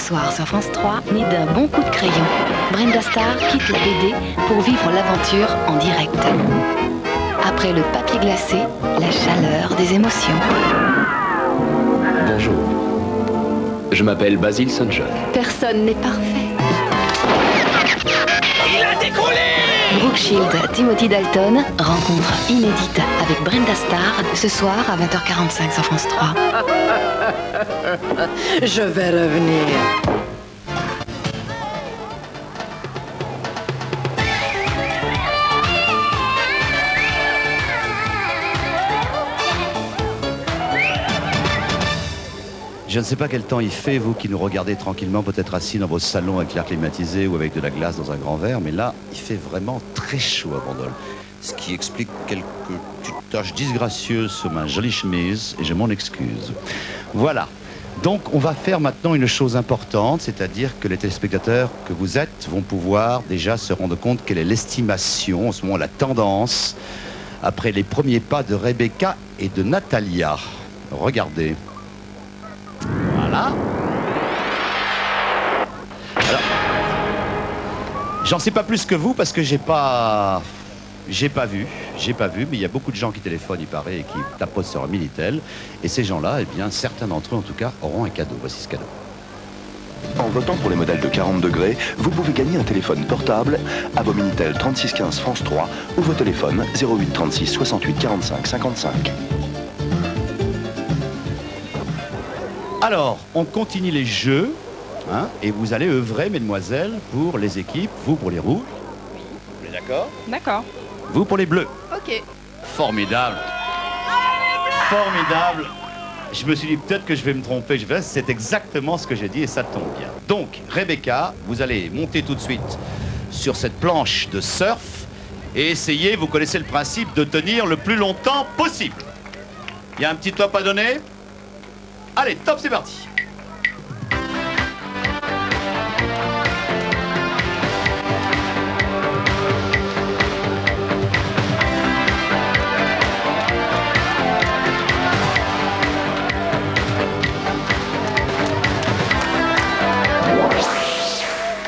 soir sur France 3, né d'un bon coup de crayon, Brenda Starr quitte la BD pour vivre l'aventure en direct. Après le papier glacé, la chaleur des émotions. Bonjour. Je m'appelle Basil St. John. Personne n'est parfait. Il a décollé! Brooke Shields, Timothy Dalton, rencontre inédite avec Brenda Starr ce soir à 20h45 sur France 3. Je vais revenir. Je ne sais pas quel temps il fait, vous qui nous regardez tranquillement, peut-être assis dans vos salons avec l'air climatisé ou avec de la glace dans un grand verre, mais là, il fait vraiment très chaud à Bandol. Ce qui explique quelques petites taches disgracieuses sur ma jolie chemise, et je m'en excuse. Voilà. Donc, on va faire maintenant une chose importante, c'est-à-dire que les téléspectateurs que vous êtes vont pouvoir déjà se rendre compte quelle est l'estimation, en ce moment la tendance, après les premiers pas de Rebecca et de Natalia. Regardez. Voilà. Alors, j'en sais pas plus que vous parce que j'ai pas vu, mais il y a beaucoup de gens qui téléphonent, il paraît, et qui tapotent sur un Minitel. Et ces gens-là, eh bien, certains d'entre eux, en tout cas, auront un cadeau. Voici ce cadeau. En votant pour les modèles de 40 degrés, vous pouvez gagner un téléphone portable à vos Minitel 3615 France 3 ou vos téléphones 08 36 68 45 55. Alors, on continue les jeux, hein, et vous allez œuvrer, mesdemoiselles, pour les équipes, vous pour les rouges. Vous êtes d'accord? D'accord. Vous pour les bleus. Ok. Formidable. Formidable. Je me suis dit peut-être que je vais me tromper. C'est exactement ce que j'ai dit et ça tombe bien. Donc, Rebecca, vous allez monter tout de suite sur cette planche de surf et essayer, vous connaissez le principe, de tenir le plus longtemps possible. Il y a un petit top à donner? Allez, top, c'est parti.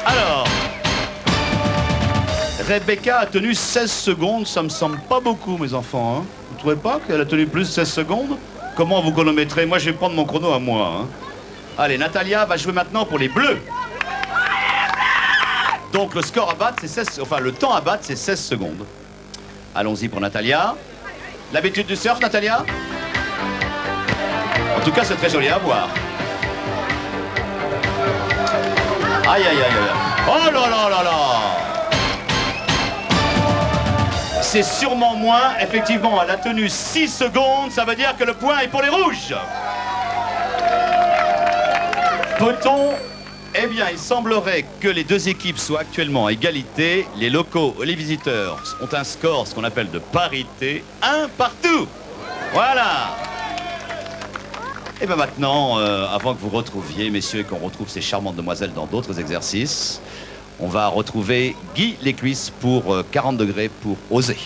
Alors, Rebecca a tenu 16 secondes, ça me semble pas beaucoup, mes enfants. Hein. Vous trouvez pas qu'elle a tenu plus de 16 secondes? Comment vous chronométrez? Moi, je vais prendre mon chrono à moi. Hein. Allez, Natalia va jouer maintenant pour les bleus. Donc, le score à battre, c'est 16... Enfin, le temps à battre, c'est 16 secondes. Allons-y pour Natalia. L'habitude du surf, Natalia? En tout cas, c'est très joli à voir. Aïe, aïe, aïe, aïe. Oh là là là là! C'est sûrement moins. Effectivement, elle a tenu 6 secondes. Ça veut dire que le point est pour les rouges. Peut-on... Eh bien, il semblerait que les deux équipes soient actuellement à égalité. Les locaux et les visiteurs ont un score, ce qu'on appelle de parité, 1 partout. Voilà. Et bien maintenant, avant que vous retrouviez, messieurs, et qu'on retrouve ces charmantes demoiselles dans d'autres exercices, on va retrouver Guy Lécuisse pour 40 degrés pour oser.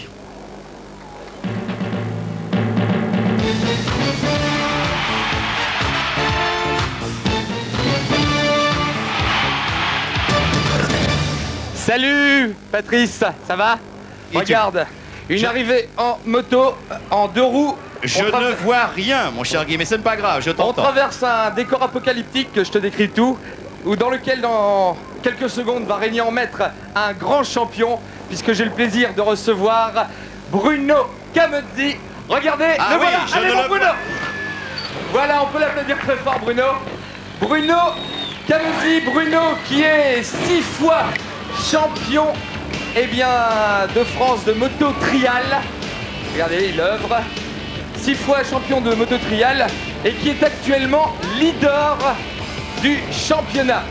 Salut Patrice, ça va? Et regarde, une arrivée en moto, en 2 roues. Je ne vois rien, mon cher Guy, mais c'est pas grave, je t'entends. On traverse un décor apocalyptique, que je te décris tout, dans lequel dans quelques secondes va régner en maître un grand champion, puisque j'ai le plaisir de recevoir Bruno Camozzi. Regardez, ah le oui, voilà. Allez mon Bruno. vois. Voilà, on peut l'applaudir très fort, Bruno. Bruno Camozzi, Bruno qui est 6 fois champion, eh bien, de France de moto trial. Regardez, il œuvre. 6 fois champion de moto trial et qui est actuellement leader du championnat.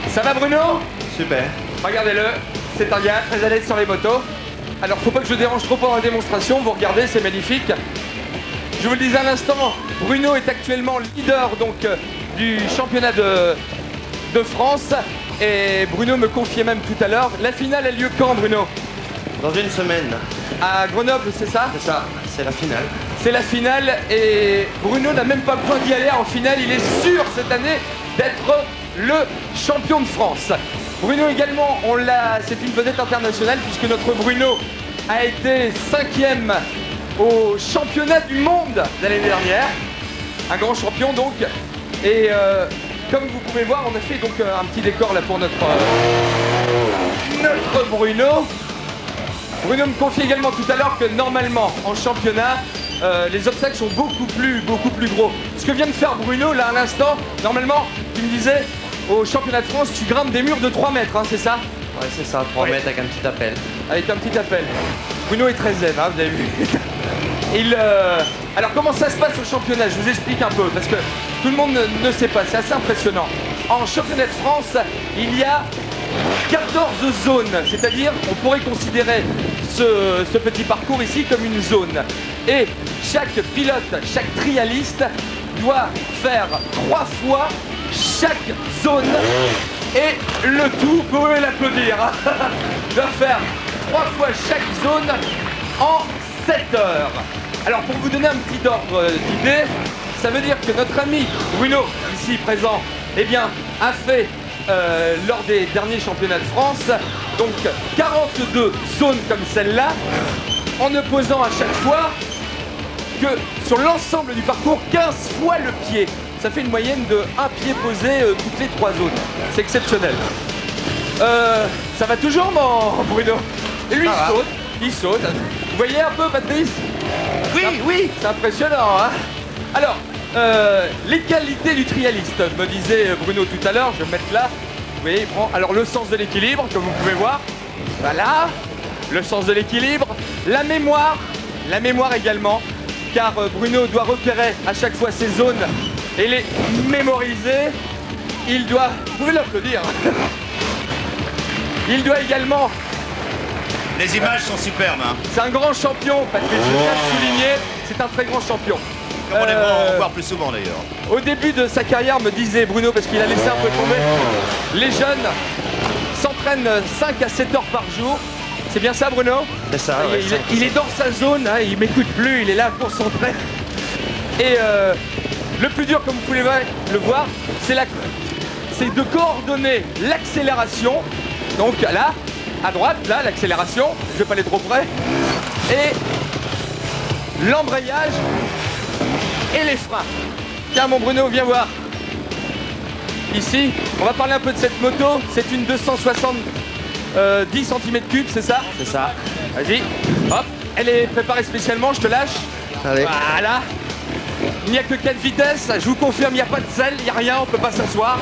Ça va, Bruno? Super. Regardez-le, c'est un gars très à l'aise sur les motos. Alors, faut pas que je dérange trop pendant la démonstration. Vous regardez, c'est magnifique. Je vous le disais à l'instant, Bruno est actuellement leader donc du championnat de France. Et Bruno me confiait même tout à l'heure, la finale a lieu quand, Bruno? Dans une semaine. À Grenoble, c'est ça? C'est ça, c'est la finale. C'est la finale et Bruno n'a même pas besoin d'y aller en finale. Il est sûr cette année d'être le champion de France. Bruno également, c'est une vedette internationale puisque notre Bruno a été 5e au championnat du monde de l'année dernière. Un grand champion donc. Et comme vous pouvez voir, on a fait donc un petit décor là pour notre Bruno. Bruno me confie également tout à l'heure que normalement en championnat, les obstacles sont beaucoup plus gros. Ce que vient de faire Bruno là à l'instant, normalement, tu me disais, au championnat de France, tu grimpes des murs de 3 mètres, hein, c'est ça? Ouais, c'est ça, 3 mètres avec un petit appel. Avec un petit appel. Bruno est très zen, hein, vous avez vu. Alors comment ça se passe au championnat? Je vous explique un peu, parce que tout le monde ne sait pas, c'est assez impressionnant. En championnat de France, il y a 14 zones, c'est-à-dire on pourrait considérer ce petit parcours ici comme une zone. Et chaque pilote, chaque trialiste doit faire 3 fois chaque zone et le tout, vous pouvez l'applaudir, doit faire 3 fois chaque zone en 7 heures. Alors pour vous donner un petit ordre d'idée, ça veut dire que notre ami Bruno, ici présent, eh bien, a fait lors des derniers championnats de France, donc 42 zones comme celle-là, en ne posant à chaque fois que sur l'ensemble du parcours 15 fois le pied. Ça fait une moyenne de 1 pied posé toutes les 3 zones. C'est exceptionnel. Ça va toujours mon Bruno? Et lui il saute. Vous voyez un peu Patrice? Oui, c'est impressionnant, hein. Alors, les qualités du trialiste, me disait Bruno tout à l'heure, je vais me mettre là. Vous voyez, il prend alors le sens de l'équilibre, comme vous pouvez voir. Voilà, le sens de l'équilibre. La mémoire également, car Bruno doit repérer à chaque fois ses zones et les mémoriser. Il doit, vous pouvez l'applaudir. Il doit également... Les images sont superbes, hein. C'est un grand champion, Patrick, je tiens à le souligner, c'est un très grand champion. Comme on aimerait en voir plus souvent d'ailleurs. Au début de sa carrière, me disait Bruno, parce qu'il a laissé un peu tomber, les jeunes s'entraînent 5 à 7 heures par jour. C'est bien ça Bruno? C'est ça, ouais, il est dans sa zone, hein, il m'écoute plus, il est là concentré. Et le plus dur, comme vous pouvez le voir, c'est de coordonner l'accélération. Donc là, à droite, là, l'accélération, je vais pas aller trop près, et l'embrayage et les freins. Tiens mon Bruno, viens voir. Ici, on va parler un peu de cette moto, c'est une 270 cm3, c'est ça? C'est ça. Vas-y, hop, elle est préparée spécialement, je te lâche. Allez. Voilà. Il n'y a que 4 vitesses, je vous confirme, il n'y a pas de selle, il n'y a rien, on ne peut pas s'asseoir.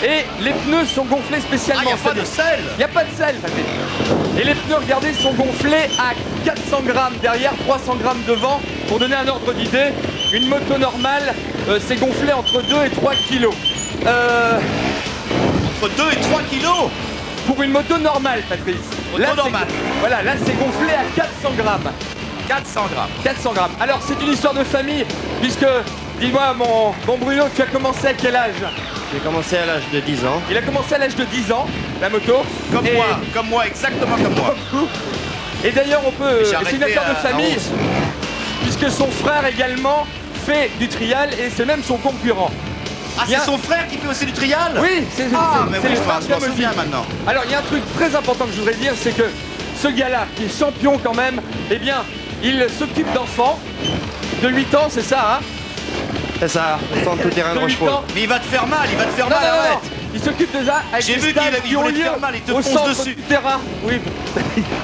Et les pneus sont gonflés spécialement. Ah, il n'y a pas de selle? Il n'y a pas de selle, Patrick. Et les pneus, regardez, sont gonflés à 400 grammes derrière, 300 grammes devant. Pour donner un ordre d'idée, une moto normale, c'est gonflé entre 2 et 3 kilos. Entre 2 et 3 kilos? Pour une moto normale, Patrice. Moto normale. Voilà, là c'est gonflé à 400 grammes. 400 grammes. 400 grammes. Alors c'est une histoire de famille, puisque, dis-moi mon Bruno, tu as commencé à quel âge? J'ai commencé à l'âge de 10 ans. Il a commencé à l'âge de 10 ans, la moto. Comme moi, exactement comme moi. Et d'ailleurs on peut, J'ai c'est une arrêté affaire de à famille, 11. puisque son frère également fait du trial et c'est même son concurrent. Ah, c'est son frère qui fait aussi du trial? Oui, c'est mais le oui, frère je m'en Camozzi. souviens maintenant. Alors il y a un truc très important que je voudrais dire, c'est que ce gars-là, qui est champion quand même, eh bien, il s'occupe d'enfants de 8 ans, c'est ça, hein? C'est ça, au centre tout terrain de Rochefort. Mais il va te faire mal, Non, arrête. il s'occupe de ça avec J'ai des vu stages qu'il qui ont voulait te lieu faire mal, il te au fonce centre dessus. tout terrain. Oui.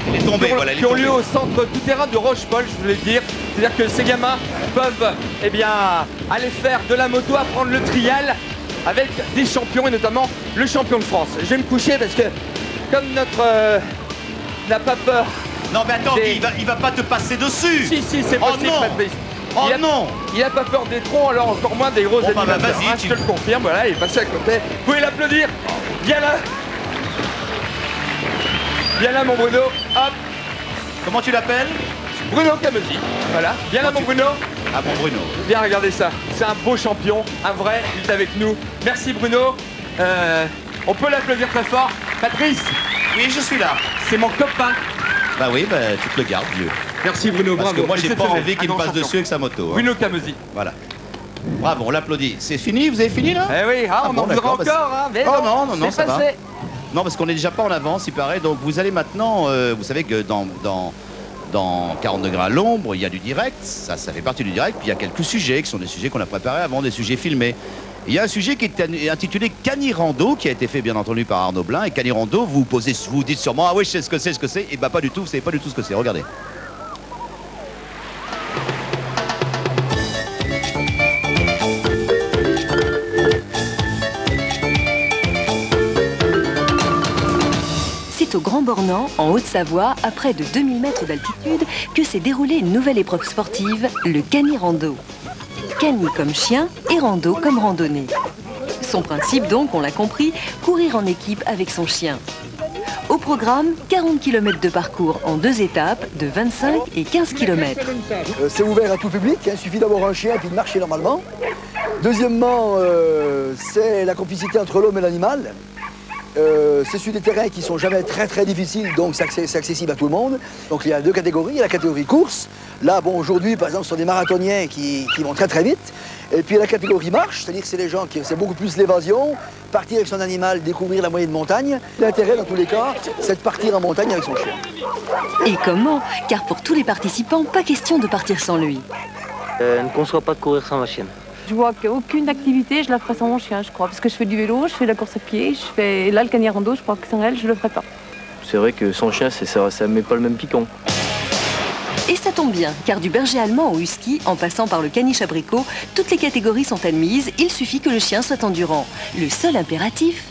Il est tombé, voilà, il est qui ont tombé. lieu au centre tout terrain de Rochepol, je voulais dire. C'est-à-dire que ces gamins peuvent eh bien, aller faire de la moto, apprendre le trial avec des champions et notamment le champion de France. Je vais me coucher parce que comme notre n'a pas peur. Non mais attends, il va pas te passer dessus. Si, c'est possible, non. Patrice. Oh non. Il n'a pas peur des troncs, alors encore moins des gros bah, animateurs. vas-y, Hein, je te le confirme, voilà, il est passé à côté. Vous pouvez l'applaudir. Viens là. Viens là, mon Bruno. Hop. Comment tu l'appelles? Bruno Camozzi. Voilà. Viens là, mon Bruno. Ah bon, Bruno. Viens regarder ça. C'est un beau champion, un vrai. Il est avec nous. Merci, Bruno. On peut l'applaudir très fort. Patrice. Oui, je suis là. C'est mon copain. Bah oui, bah tu te le gardes, vieux. Merci, Bruno. Parce Bravo. que moi, j'ai pas Exceptionnel. envie qu'il Un me grand passe champion. dessus avec sa moto. Hein. Bruno Camozzi. Voilà. Bravo, on l'applaudit. C'est fini, vous avez fini là? Eh oui, on bon, en voudra d'accord, encore, hein, mais Oh non, c'est ça va. passé. Non, parce qu'on est déjà pas en avance, il paraît. Donc vous allez maintenant, vous savez que dans 40 degrés à l'ombre, il y a du direct, ça fait partie du direct, puis il y a quelques sujets qui sont des sujets qu'on a préparés avant, des sujets filmés. Il y a un sujet qui est intitulé Canirando, qui a été fait bien entendu par Arnaud Blin. Et Canirando, vous dites sûrement, ah oui, je sais ce que c'est, et bah pas du tout, vous savez pas du tout ce que c'est, regardez. C'est au Grand Bornand, en Haute-Savoie, à près de 2000 mètres d'altitude, que s'est déroulée une nouvelle épreuve sportive, le Canirando. Cani comme chien et rando comme randonnée. Son principe donc, on l'a compris, courir en équipe avec son chien. Au programme, 40 km de parcours en 2 étapes de 25 et 15 km. C'est ouvert à tout public, il suffit d'avoir un chien et de marcher normalement. Deuxièmement, c'est la complicité entre l'homme et l'animal. C'est sur des terrains qui sont jamais très difficiles, donc c'est accessible à tout le monde. Donc il y a 2 catégories, il y a la catégorie course. Là, bon, aujourd'hui, par exemple, ce sont des marathoniens qui vont très vite. Et puis la catégorie marche, c'est-à-dire que c'est les gens qui, c'est beaucoup plus l'évasion, partir avec son animal, découvrir la moyenne montagne. L'intérêt, dans tous les cas, c'est de partir en montagne avec son chien. Et comment? Car pour tous les participants, pas question de partir sans lui. Je ne conçois pas de courir sans ma chienne. Je vois qu'aucune activité, je la ferai sans mon chien, je crois. Parce que je fais du vélo, je fais de la course à pied, je fais là le Canirando, je crois que sans elle, je le ferai pas. C'est vrai que sans chien, ça met pas le même piquant. Et ça tombe bien, car du berger allemand au husky, en passant par le caniche abricot, toutes les catégories sont admises, il suffit que le chien soit endurant. Le seul impératif...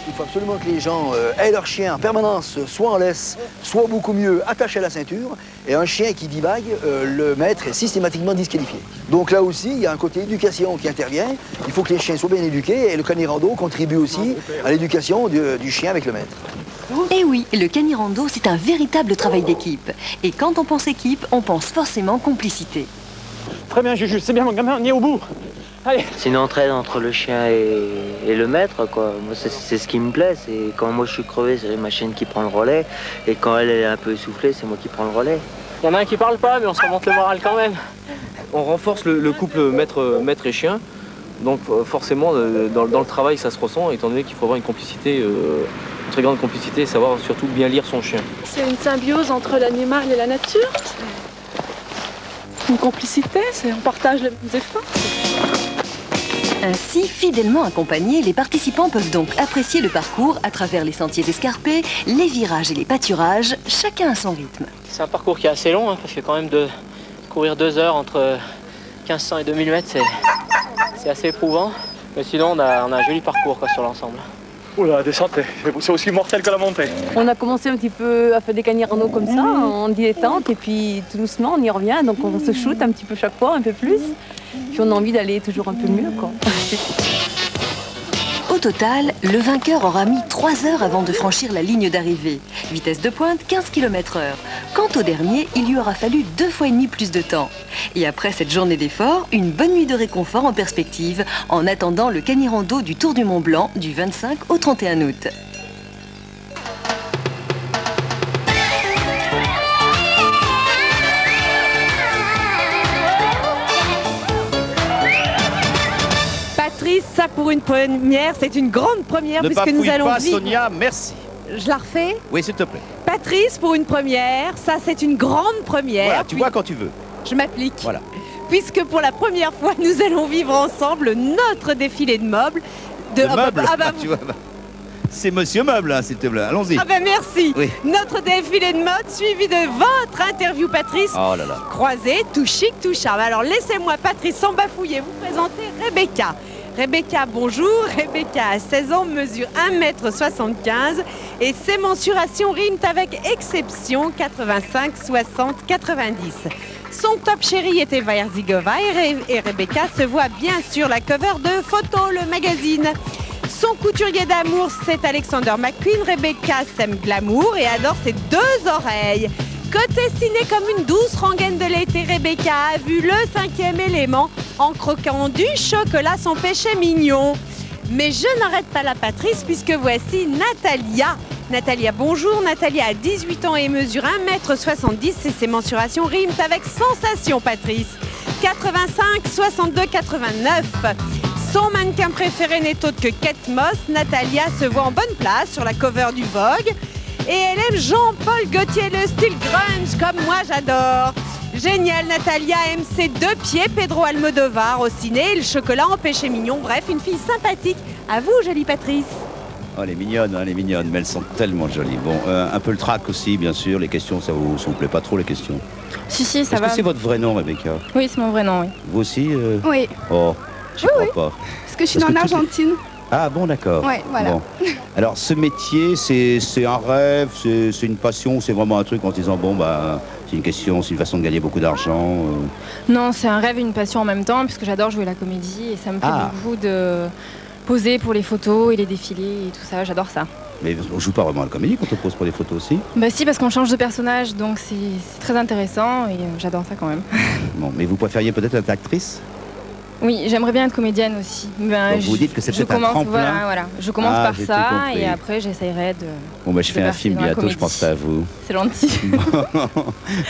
Il faut absolument que les gens aient leur chien en permanence, soit en laisse, soit beaucoup mieux attaché à la ceinture. Et un chien qui divague, le maître est systématiquement disqualifié. Donc là aussi, il y a un côté éducation qui intervient. Il faut que les chiens soient bien éduqués et le Canirando contribue aussi à l'éducation du chien avec le maître. Et oui, le Canirando, c'est un véritable travail d'équipe. Et quand on pense équipe, on pense forcément complicité. Très bien, Juju, c'est bien mon gamin, on y est au bout. Allez. C'est une entraide entre le chien et le maître, quoi. Moi, c'est ce qui me plaît. C'est quand moi je suis crevé, c'est ma chienne qui prend le relais. Et quand elle est un peu essoufflée, c'est moi qui prends le relais. Il y en a un qui parle pas, mais on se remonte le moral quand même. On renforce le couple maître et chien. Donc forcément, dans le travail, ça se ressent, étant donné qu'il faut avoir une complicité, une très grande complicité, et savoir surtout bien lire son chien. C'est une symbiose entre l'animal et la nature. Une complicité, on partage les mêmes efforts. Ainsi, fidèlement accompagnés, les participants peuvent donc apprécier le parcours à travers les sentiers escarpés, les virages et les pâturages, chacun à son rythme. C'est un parcours qui est assez long, parce que quand même de courir 2 heures entre 1500 et 2000 mètres, c'est assez éprouvant. Mais sinon, on a un joli parcours sur l'ensemble. Oula, la descente, c'est aussi mortel que la montée. On a commencé un petit peu à faire des Canirando comme ça, en dilettante, et puis tout doucement, on y revient, donc on se shoot un petit peu chaque fois, un peu plus. Puis on a envie d'aller toujours un peu mieux, quoi. Au total, le vainqueur aura mis 3 heures avant de franchir la ligne d'arrivée. Vitesse de pointe, 15 km/h. Quant au dernier, il lui aura fallu 2,5 fois plus de temps. Et après cette journée d'effort, une bonne nuit de réconfort en perspective, en attendant le Canirando du Tour du Mont Blanc du 25 au 31 août. Ça pour une première, c'est une grande première puisque nous allons vivre. Sonia, merci. Je la refais? Oui, s'il te plaît. Patrice, pour une première, ça c'est une grande première. Voilà, tu vois quand tu veux. Je m'applique. Voilà. Puisque pour la première fois, nous allons vivre ensemble notre défilé de meubles. De meubles tu vois, c'est Monsieur Meuble, hein, s'il te plaît. Allons-y. Ah ben merci. Oui. Notre défilé de mode suivi de votre interview, Patrice. Oh là là. Croisé, tout chic, tout charme. Alors laissez-moi, Patrice, sans bafouiller, vous présenter Rebecca. Rebecca, bonjour. Rebecca a 16 ans, mesure 1,75 m et ses mensurations riment avec exception 85, 60, 90. Son top chéri est Eva Herzigova et Rebecca se voit bien sur la cover de Photo, le magazine. Son couturier d'amour, c'est Alexander McQueen. Rebecca s'aime glamour et adore ses 2 oreilles. Côté ciné comme une douce rengaine de l'été, Rebecca a vu le 5e élément en croquant du chocolat, son péché mignon. Mais je n'arrête pas la Patrice puisque voici Natalia. Natalia, bonjour. Natalia a 18 ans et mesure 1,70 m et ses mensurations riment avec sensation, Patrice. 85 62 89. Son mannequin préféré n'est autre que Kate Moss. Natalia se voit en bonne place sur la cover du Vogue. Et elle aime Jean-Paul Gaultier, le style grunge, comme moi j'adore. Génial, Natalia aime ses deux pieds, Pedro Almodovar au ciné, le chocolat en péché mignon. Bref, une fille sympathique. À vous, jolie Patrice. Oh, elle est mignonne, mais elles sont tellement jolies. Bon, un peu le trac aussi, bien sûr. Les questions, ça vous plaît pas trop, les questions? Si, ça Est-ce va. que c'est votre vrai nom, Rebecca? Oui, c'est mon vrai nom, oui. Vous aussi Oui. Oh, j'y crois pas. Parce que je suis en Argentine. Ah bon, d'accord. Ouais, voilà. Bon. Alors, ce métier, c'est un rêve, c'est une passion, c'est vraiment un truc en se disant, bon, bah, c'est une question, c'est une façon de gagner beaucoup d'argent. Non, c'est un rêve et une passion en même temps, puisque j'adore jouer la comédie et ça me plaît beaucoup de poser pour les photos et les défilés et tout ça, j'adore ça. Mais on joue pas vraiment à la comédie quand on pose pour les photos aussi? Bah si, parce qu'on change de personnage, donc c'est très intéressant et j'adore ça quand même. Bon, mais vous préfériez peut-être être actrice? Oui, j'aimerais bien être comédienne aussi. Ben, donc vous dites que c'est peut-être un tremplin? Voilà. Je commence par j'ai ça tout compris. et après j'essayerai de... Bon, bah je fais un film bientôt, je penserai à vous. C'est gentil.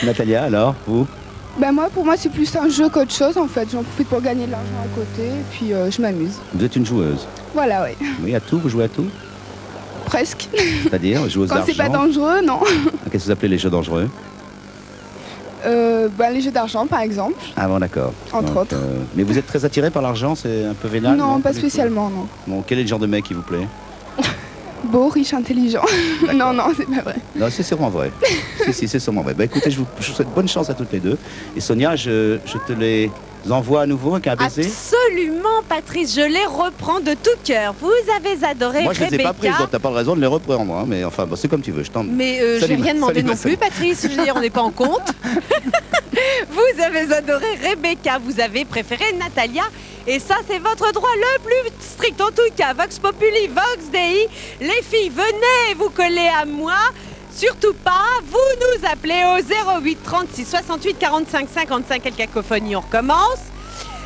Natalia, alors, vous? Ben pour moi, c'est plus un jeu qu'autre chose en fait. J'en profite pour gagner de l'argent à côté et puis je m'amuse. Vous êtes une joueuse? Voilà, oui. Oui, à tout? Vous jouez à tout? Presque. C'est-à-dire, joueuse d'argent? Quand c'est pas dangereux, non. Qu'est-ce que vous appelez les jeux dangereux? Les jeux d'argent, par exemple. Ah bon, d'accord. Entre autres. Mais vous êtes très attiré par l'argent? C'est un peu vénal? Non, pas spécialement, non. Bon, quel est le genre de mec qui vous plaît? Beau, riche, intelligent. Non, c'est pas vrai. Non, c'est sûrement vrai. si, c'est sûrement vrai. Bah écoutez, je vous souhaite bonne chance à toutes les deux. Et Sonia, je te les envoie à nouveau avec un baiser? Absolument, Patrice, je les reprends de tout cœur. Vous avez adoré Moi, je les ai pas Rebecca. prises, donc t'as pas de raison de les reprendre. Hein, mais enfin, c'est comme tu veux, je t'en... Mais j'ai rien demandé non plus, Patrice. Je veux dire, on n'est pas en compte. Vous avez adoré Rebecca, vous avez préféré Natalia. Et ça, c'est votre droit le plus strict. En tout cas, Vox Populi, Vox Dei. Les filles, venez vous coller à moi. Surtout pas, vous nous appelez au 08 36 68 45 55. Quelle cacophonie, on recommence.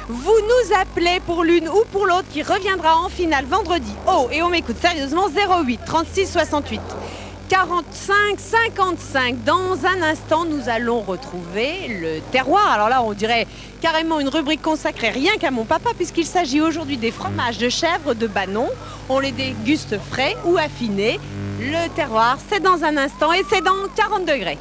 Vous nous appelez pour l'une ou pour l'autre qui reviendra en finale vendredi. Oh, et on m'écoute sérieusement, 08 36 68 45 55. Dans un instant, nous allons retrouver le terroir. Alors là, on dirait carrément une rubrique consacrée rien qu'à mon papa, puisqu'il s'agit aujourd'hui des fromages de chèvre de Banon. On les déguste frais ou affinés. Le terroir, c'est dans un instant et c'est dans 40 degrés.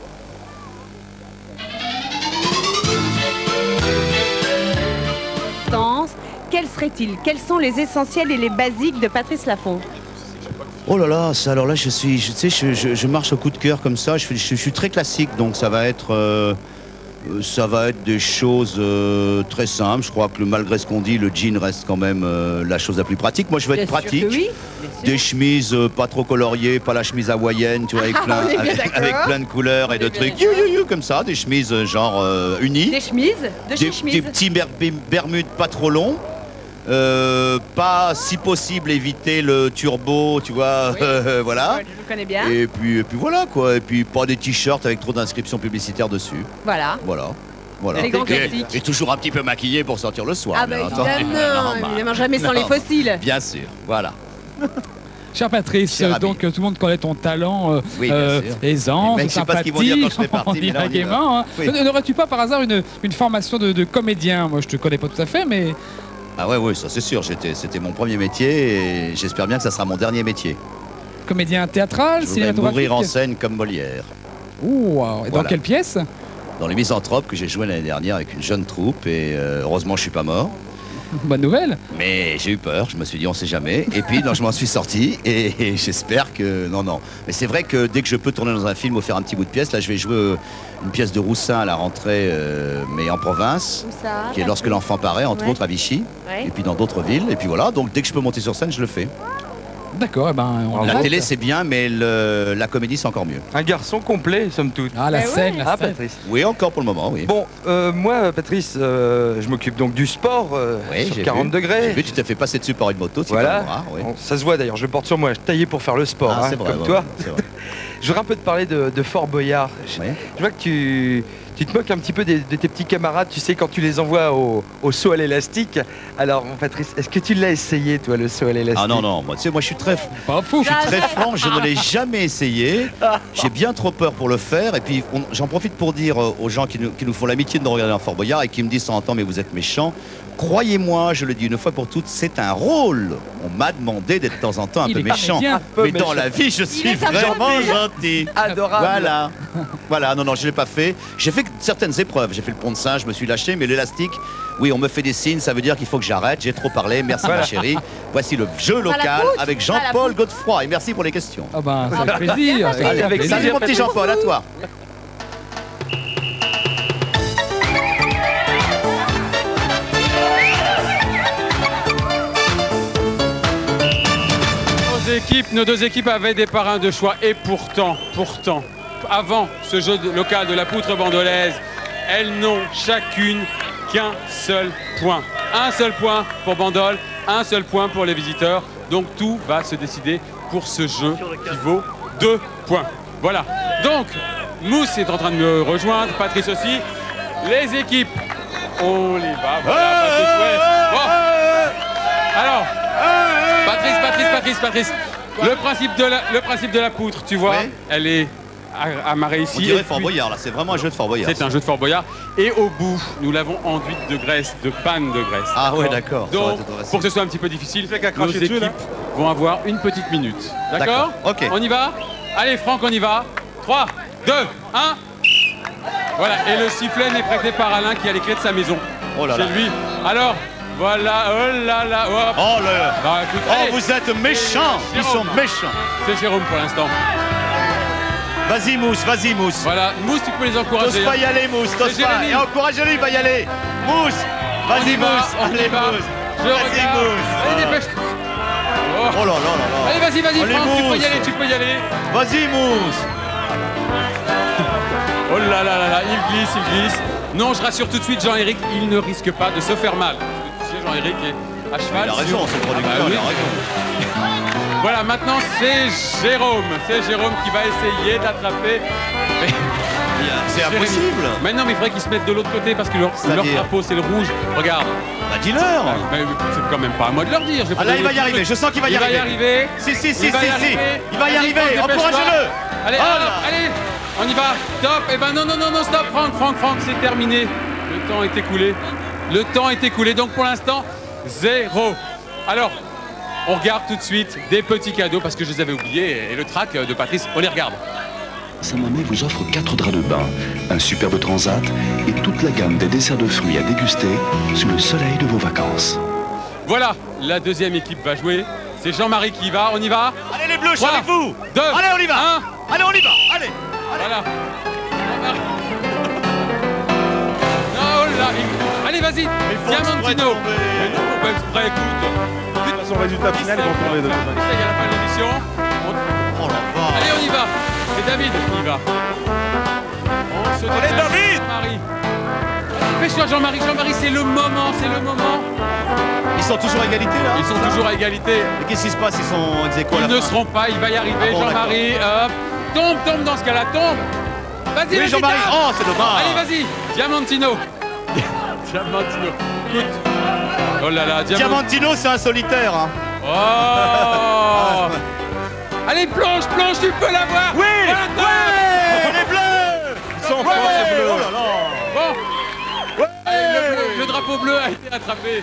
Quels seraient-ils? Quels sont les essentiels et les basiques de Patrice Laffont? Oh là là, ça, alors là, je marche au coup de cœur comme ça. Je suis très classique, donc ça va être des choses très simples. Je crois que malgré ce qu'on dit, le jean reste quand même la chose la plus pratique. Moi, je veux être pratique. Oui, des chemises pas trop coloriées, pas la chemise hawaïenne, tu vois, avec plein de couleurs et de trucs comme ça. Des chemises genre unies. Des chemises des petits bermudes pas trop longs. Pas si possible éviter le turbo, tu vois, voilà. Ouais, je le connais bien. Et puis voilà quoi, et puis pas des t-shirts avec trop d'inscriptions publicitaires dessus. Voilà. Et toujours un petit peu maquillé pour sortir le soir. Ah bah évidemment, jamais sans les fossiles. Bien sûr, voilà. Cher Patrice, donc tout le monde connaît ton talent aisant, sympathique, on dirait gaiement. N'aurais-tu pas par hasard une formation de comédien? Moi je te connais pas tout à fait, mais... Ah ouais, ça c'est sûr, c'était mon premier métier et j'espère bien que ça sera mon dernier métier. Comédien théâtral, cinématographique? Je voudrais mourir en scène comme Molière. Wow. Et dans quelle pièce? Dans Les Misanthropes que j'ai joué l'année dernière avec une jeune troupe et heureusement je suis pas mort. Bonne nouvelle. Mais j'ai eu peur, je me suis dit on sait jamais. Et puis je m'en suis sorti et j'espère que... Non. Mais c'est vrai que dès que je peux tourner dans un film ou faire un petit bout de pièce, là je vais jouer une pièce de Roussin à la rentrée, mais en province, qui est Lorsque l'enfant paraît, entre autres à Vichy, et puis dans d'autres villes. Et puis voilà, donc dès que je peux monter sur scène, je le fais. D'accord, la télé c'est bien, mais la comédie c'est encore mieux. Un garçon complet, somme toute. Ah, la scène, la scène. Patrice. Oui, encore pour le moment, oui. Bon, moi, Patrice, je m'occupe donc du sport sur 40 degrés. J'ai vu, tu t'es fait passer dessus par une moto, c'est voilà. quand même rare. Oui. Bon, ça se voit d'ailleurs, je le porte sur moi, je suis taillé pour faire le sport, c'est vrai, comme toi. C'est vrai. Je voudrais un peu te parler de Fort Boyard. Je vois que tu te moques un petit peu de tes petits camarades, tu sais, quand tu les envoies au saut à l'élastique. Alors, Patrice, est-ce que tu l'as essayé, toi, le saut à l'élastique? Ah non, moi, tu sais, moi je suis très franc, je ne l'ai jamais essayé. J'ai bien trop peur pour le faire. Et puis, j'en profite pour dire aux gens qui nous font l'amitié de nous regarder en Fort Boyard et qui me disent de temps en temps, mais vous êtes méchants. Croyez-moi, je le dis une fois pour toutes, c'est un rôle. On m'a demandé d'être de temps en temps un peu méchant. Mais dans la vie, je suis vraiment gentil. Adorable. Voilà, non, je ne l'ai pas fait. J'ai fait certaines épreuves. J'ai fait le pont de singe, je me suis lâché, mais l'élastique, oui, on me fait des signes, ça veut dire qu'il faut que j'arrête. J'ai trop parlé, merci ma chérie. Voici le jeu local avec Jean-Paul Godefroy. Et merci pour les questions. Ah ben, ça fait plaisir. Salut mon petit Jean-Paul, à toi. Nos deux équipes avaient des parrains de choix et pourtant, avant ce jeu local de la poutre bandolaise, elles n'ont chacune qu'un seul point. Un seul point pour Bandol, un seul point pour les visiteurs. Donc tout va se décider pour ce jeu qui vaut 2 points. Voilà. Donc, Mousse est en train de me rejoindre, Patrice aussi. Les équipes, on y va. Voilà, Patrice, ouais. Bon. Alors, Patrice. Le principe de la poutre, tu vois, elle est amarrée ici. On dirait Fort Boyard, là, c'est vraiment un jeu de Fort Boyard. C'est un jeu de Fort Boyard. Et au bout, nous l'avons enduite de graisse, de panne de graisse. Ah ouais, d'accord. Donc, pour que ce soit un petit peu difficile, nos équipes vont avoir une petite minute. D'accord? Ok. On y va? Allez, Franck, on y va. 3, 2, 1. Voilà, et le sifflet n'est prêté par Alain qui a les clés de sa maison. Oh là là. Chez lui. Alors... Voilà, oh là là, hop. Oh là. Bah, écoute, allez, vous êtes méchants. Ils sont méchants. C'est Jérôme pour l'instant. Vas-y Mousse. Voilà, Mousse, tu peux les encourager. T'oses pas y aller, Mousse, t'oses pas. Et encourage-le, il va y aller. Mousse, vas-y Mousse. Allez Mousse. Vas-y Mousse. Allez, dépêche-toi. Oh là là. Allez, vas-y, Franck, tu peux y aller. Vas-y Mousse. Oh là là là là, il glisse. Non, je rassure tout de suite Jean-Éric, il ne risque pas de se faire mal. Tu sais, Jean-Éric est à cheval. Il a raison, c'est le producteur, il a raison. Voilà, maintenant c'est Jérôme. C'est Jérôme qui va essayer d'attraper. C'est impossible. Mais non, mais il faudrait qu'ils se mettent de l'autre côté parce que leur drapeau c'est le rouge. Regarde. Bah dis-leur. C'est quand même pas à moi de leur dire. Ah là, il va y arriver, je sens qu'il va y arriver. Il va y arriver. Si. Il va y arriver, encourage-le. Allez, on y va. Top. Eh ben non, stop, Franck, c'est terminé. Le temps est écoulé. Donc pour l'instant, 0. Alors, on regarde tout de suite des petits cadeaux parce que je les avais oubliés. Et le track de Patrice, on les regarde. Saint-Mamet vous offre 4 draps de bain, un superbe transat et toute la gamme des desserts de fruits à déguster sous le soleil de vos vacances. Voilà, la deuxième équipe va jouer. C'est Jean-Marie qui y va, on y va. Allez les bleus, je suis avec vous. 2, allez, on y va. 1. Allez, on y va. Allez. Voilà. Oh là, allez, vas-y. Diamantino. Mais non, on va exprès, écoute. Son résultat final, ils vont tomber de toute manière. Il y a la fin de l'émission. Oh la vache. Allez, on y va. C'est David qui y va. Allez, David. Jean-Marie. Dépêche-toi, Jean-Marie, c'est le moment. Ils sont toujours à égalité là. Ils sont toujours à égalité. Mais qu'est-ce qui se passe? Ils ne seront pas, il va y arriver, Jean-Marie. Hop. Tombe dans ce cas-là, tombe. Vas-y, Jean-Marie. Oh, c'est dommage. Allez, vas-y. Diamantino. Écoute. Oh là là, Diamantino, c'est un solitaire. Hein. Oh. Allez, plonge, tu peux l'avoir. Oui. Les bleus. Ils sont forts, les bleus. Oh là là. Bon. Le drapeau bleu a été attrapé.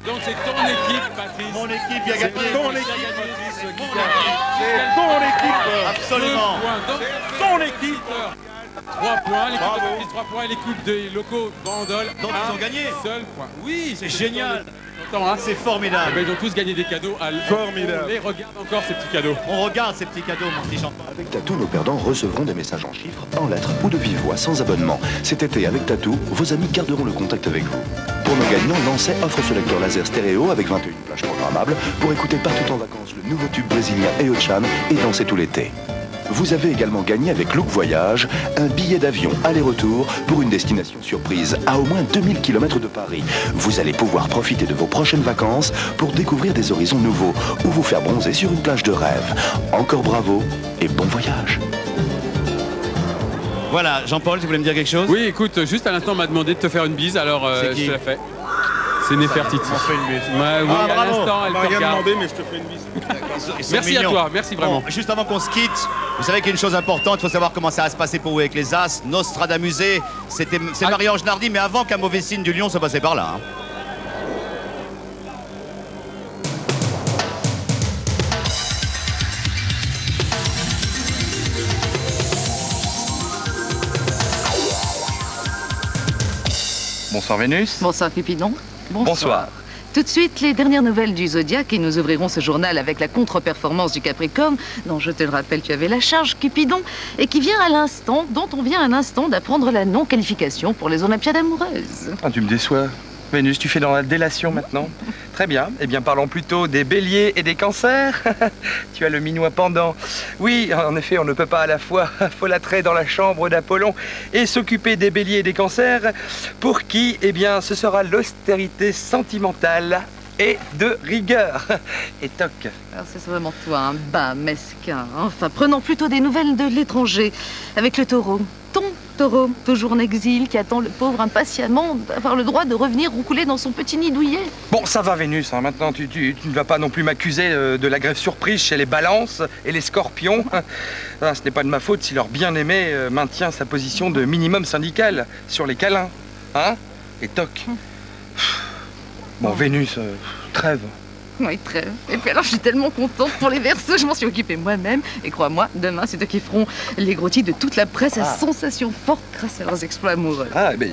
Donc c'est ton équipe, Patrice. Mon équipe qui a gagné. C'est ton équipe, Patrice, qui gagne. C'est ton équipe. Absolument. C'est ton équipe. 3 points, l'équipe de Patrice 3 points et l'équipe des locaux Bandol. Donc ils ont gagné. Seul point. Oui, c'est génial. Hein. C'est formidable. Ils ont tous gagné des cadeaux. Formidable. On les regarde encore ces petits cadeaux. On regarde ces petits cadeaux, mon petit Jean-Paul. Avec Tatou, nos perdants recevront des messages en chiffres, en lettres ou de vive voix sans abonnement. Cet été, avec Tatou, vos amis garderont le contact avec vous. Pour nos gagnants, Lancet offre ce lecteur laser stéréo avec 21 plages programmables pour écouter partout en vacances le nouveau tube brésilien Eochan et danser tout l'été. Vous avez également gagné avec Look Voyage un billet d'avion aller-retour pour une destination surprise à au moins 2000 km de Paris. Vous allez pouvoir profiter de vos prochaines vacances pour découvrir des horizons nouveaux ou vous faire bronzer sur une plage de rêve. Encore bravo et bon voyage. Voilà, Jean-Paul, tu voulais me dire quelque chose? Oui, écoute, juste à l'instant, on m'a demandé de te faire une bise, alors je te la fais. C'est Nefertiti. On fait une bise. Ouais, oui, à l'instant, elle te rien regarde. demandé, mais je te fais une bise. Merci à toi, merci vraiment. Bon, juste avant qu'on se quitte, vous savez qu'il y a une chose importante, il faut savoir comment ça va se passer pour vous avec les As. Nostradamusée, c'est Marie-Ange Nardi, mais avant qu'un mauvais signe du lion se passait par là. Hein. Bonsoir Vénus. Bonsoir Cupidon. Bonsoir. Tout de suite, les dernières nouvelles du Zodiaque et nous ouvrirons ce journal avec la contre-performance du Capricorne, dont je te le rappelle, tu avais la charge, Cupidon, et qui vient à l'instant, dont on vient à l'instant d'apprendre la non-qualification pour les Olympiades amoureuses. Ah, tu me déçois. Vénus, tu fais dans la délation maintenant. Très bien. Eh bien, parlons plutôt des béliers et des cancers. Tu as le minois pendant. Oui, en effet, on ne peut pas à la fois folâtrer dans la chambre d'Apollon et s'occuper des béliers et des cancers, pour qui, eh bien, ce sera l'austérité sentimentale et de rigueur. Et toc. Alors, c'est vraiment toi, un bas mesquin. Enfin, prenons plutôt des nouvelles de l'étranger, avec le taureau. Ton taureau, toujours en exil, qui attend le pauvre impatiemment d'avoir le droit de revenir roucouler dans son petit nid douillet. Bon, ça va Vénus, hein. Maintenant tu ne vas pas non plus m'accuser de la grève surprise chez les balances et les scorpions. Ah, ce n'est pas de ma faute si leur bien-aimé maintient sa position de minimum syndical sur les câlins. Hein? Et toc. Bon, Vénus, trêve. Oui, trêve. Et puis alors, je suis tellement contente pour les Verseaux, je m'en suis occupée moi-même. Et crois-moi, demain, c'est eux qui feront les gros titres de toute la presse à sensation forte grâce à leurs exploits amoureux. Ah, mais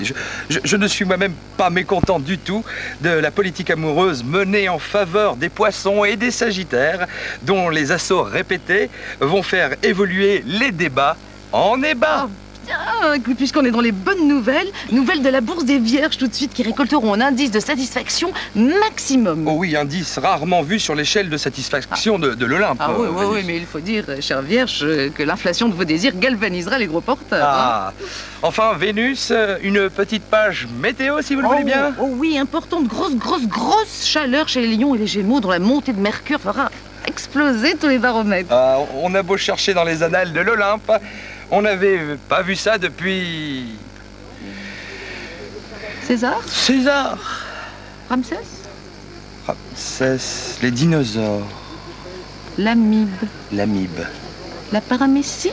je ne suis moi-même pas mécontent du tout de la politique amoureuse menée en faveur des poissons et des sagittaires, dont les assauts répétés vont faire évoluer les débats en ébats. Tiens, puisqu'on est dans les bonnes nouvelles, nouvelles de la bourse des vierges tout de suite qui récolteront un indice de satisfaction maximum. Oh oui, indice rarement vu sur l'échelle de satisfaction de l'Olympe. Ah oui, mais il faut dire, chère vierge, que l'inflation de vos désirs galvanisera les gros porteurs. Ah, hein. Enfin, Vénus, une petite page météo si vous le voulez bien. Oh oui, importante, grosse chaleur chez les lions et les gémeaux dont la montée de mercure fera exploser tous les baromètres. Ah, on a beau chercher dans les annales de l'Olympe, on n'avait pas vu ça depuis... César? Ramsès? Ramsès, les dinosaures. L'amibe. La paramécie?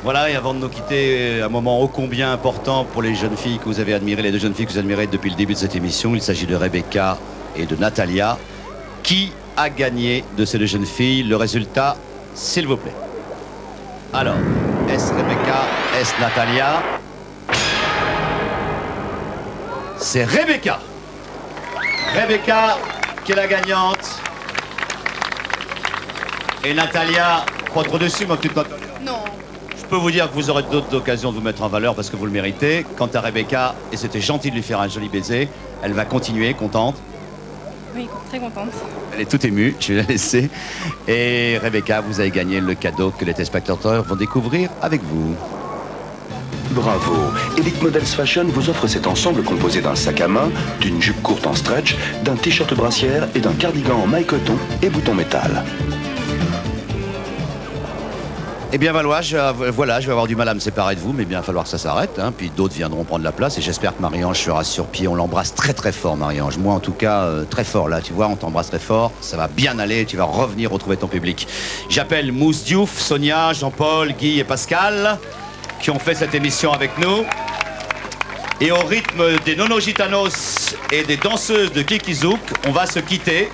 Voilà, et avant de nous quitter, un moment ô combien important pour les jeunes filles que vous avez admirées, les deux jeunes filles que vous admirez depuis le début de cette émission. Il s'agit de Rebecca et de Natalia. Qui a gagné de ces deux jeunes filles? Le résultat, s'il vous plaît. Alors, est-ce Rebecca, est-ce Natalia? C'est Rebecca. Rebecca qui est la gagnante. Et Natalia, pas trop dessus, ma petite Natalia. Non. Je peux vous dire que vous aurez d'autres occasions de vous mettre en valeur parce que vous le méritez. Quant à Rebecca, et c'était gentil de lui faire un joli baiser, elle va continuer, contente. Oui, très contente. Elle est toute émue, je vais la laisser. Et Rebecca, vous avez gagné le cadeau que les téléspectateurs vont découvrir avec vous. Bravo! Elite Models Fashion vous offre cet ensemble composé d'un sac à main, d'une jupe courte en stretch, d'un t-shirt brassière et d'un cardigan en maille coton et bouton métal. Eh bien voilà, je vais avoir du mal à me séparer de vous, mais bien, il va falloir que ça s'arrête, hein, puis d'autres viendront prendre la place, et j'espère que Marie-Ange sera sur pied. On l'embrasse très fort, Marie-Ange. Moi, en tout cas, très fort, là, tu vois, on t'embrasse très fort, ça va bien aller, tu vas revenir retrouver ton public. J'appelle Mousse Diouf, Sonia, Jean-Paul, Guy et Pascal, qui ont fait cette émission avec nous. Et au rythme des Nono Gitanos et des danseuses de Kikizouk, on va se quitter.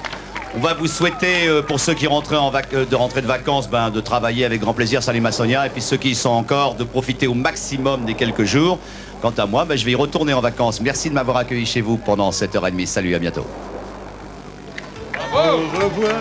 On va vous souhaiter, pour ceux qui rentrent de rentrer de vacances, de travailler avec grand plaisir, salut ma Sonia, et puis ceux qui y sont encore, de profiter au maximum des quelques jours. Quant à moi, je vais y retourner en vacances. Merci de m'avoir accueilli chez vous pendant 7h30. Salut, à bientôt. Bravo. Au revoir.